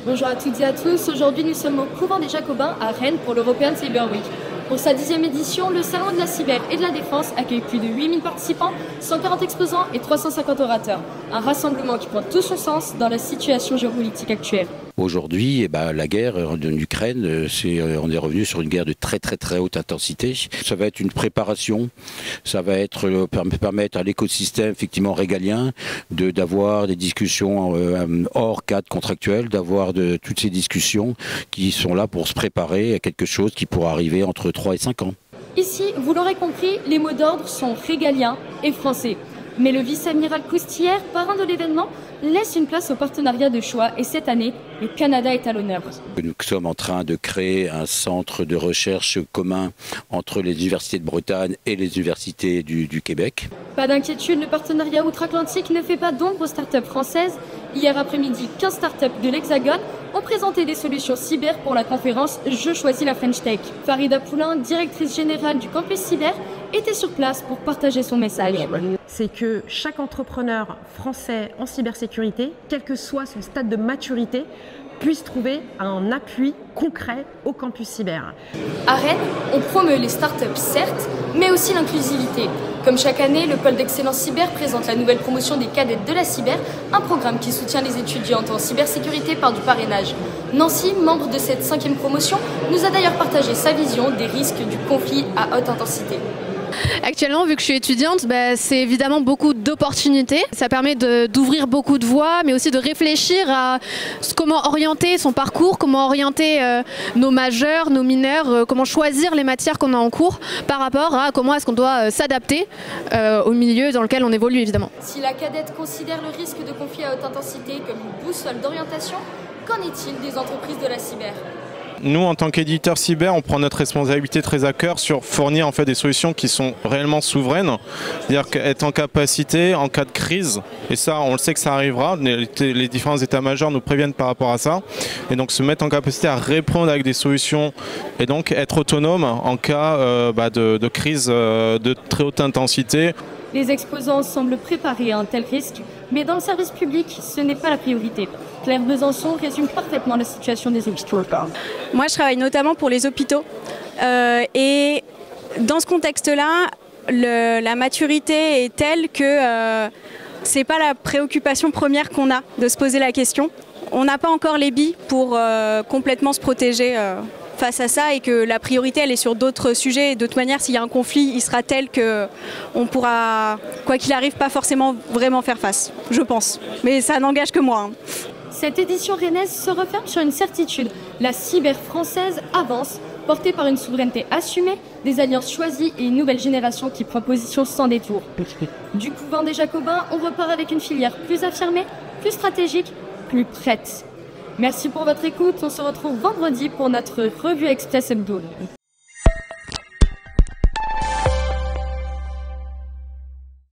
Bonjour à toutes et à tous, aujourd'hui nous sommes au couvent des Jacobins à Rennes pour l'European Cyber Week. Pour sa 10e édition, le Salon de la Cyber et de la Défense accueille plus de 8000 participants, 140 exposants et 350 orateurs. Un rassemblement qui prend tout son sens dans la situation géopolitique actuelle. Aujourd'hui, la guerre en Ukraine, on est revenu sur une guerre de très haute intensité. Ça va être une préparation, ça va être permettre à l'écosystème effectivement régalien d'avoir des discussions hors cadre contractuel, d'avoir toutes ces discussions qui sont là pour se préparer à quelque chose qui pourra arriver entre 3 et 5 ans. Ici, vous l'aurez compris, les mots d'ordre sont régaliens et français. Mais le vice-amiral Coustillère, parrain de l'événement, laisse une place au partenariat de choix et cette année, le Canada est à l'honneur. Nous sommes en train de créer un centre de recherche commun entre les universités de Bretagne et les universités du Québec. Pas d'inquiétude, le partenariat outre-Atlantique ne fait pas d'ombre aux startups françaises. Hier après-midi, 15 startups de l'Hexagone ont présenté des solutions cyber pour la conférence Je choisis la French Tech. Farida Poulain, directrice générale du campus cyber, était sur place pour partager son message. C'est que chaque entrepreneur français en cybersécurité, quel que soit son stade de maturité, puisse trouver un appui concret au campus cyber. À Rennes, on promeut les startups certes, mais aussi l'inclusivité. Comme chaque année, le pôle d'excellence cyber présente la nouvelle promotion des cadettes de la cyber, un programme qui soutient les étudiantes en cybersécurité par du parrainage. Nancy, membre de cette 5e promotion, nous a d'ailleurs partagé sa vision des risques du conflit à haute intensité. Actuellement, vu que je suis étudiante, c'est évidemment beaucoup d'opportunités. Ça permet d'ouvrir beaucoup de voies, mais aussi de réfléchir à comment orienter son parcours, comment orienter nos majeurs, nos mineurs, comment choisir les matières qu'on a en cours par rapport à comment est-ce qu'on doit s'adapter au milieu dans lequel on évolue évidemment. Si la cadette considère le risque de conflit à haute intensité comme une boussole d'orientation, qu'en est-il des entreprises de la cyber ? Nous, en tant qu'éditeur cyber, on prend notre responsabilité très à cœur sur fournir en fait des solutions qui sont réellement souveraines, c'est-à-dire qu'être en capacité en cas de crise, et ça, on le sait que ça arrivera, les différents états-majors nous préviennent par rapport à ça, et donc se mettre en capacité à répondre avec des solutions et donc être autonome en cas de crise de très haute intensité. Les exposants semblent préparés à un tel risque, mais dans le service public, ce n'est pas la priorité. Claire Besançon résume parfaitement la situation des hôpitaux. Moi, je travaille notamment pour les hôpitaux. Et dans ce contexte-là, la maturité est telle que ce n'est pas la préoccupation première qu'on a de se poser la question. On n'a pas encore les billes pour complètement se protéger face à ça et que la priorité elle est sur d'autres sujets et de toute manière s'il y a un conflit il sera tel qu'on pourra quoi qu'il arrive pas forcément vraiment faire face, je pense, mais ça n'engage que moi. Cette édition rennaise se referme sur une certitude, la cyber française avance, portée par une souveraineté assumée, des alliances choisies et une nouvelle génération qui prend position sans détour. Du couvent des Jacobins, on repart avec une filière plus affirmée, plus stratégique, plus prête. Merci pour votre écoute, on se retrouve vendredi pour notre revue Express Hebdo.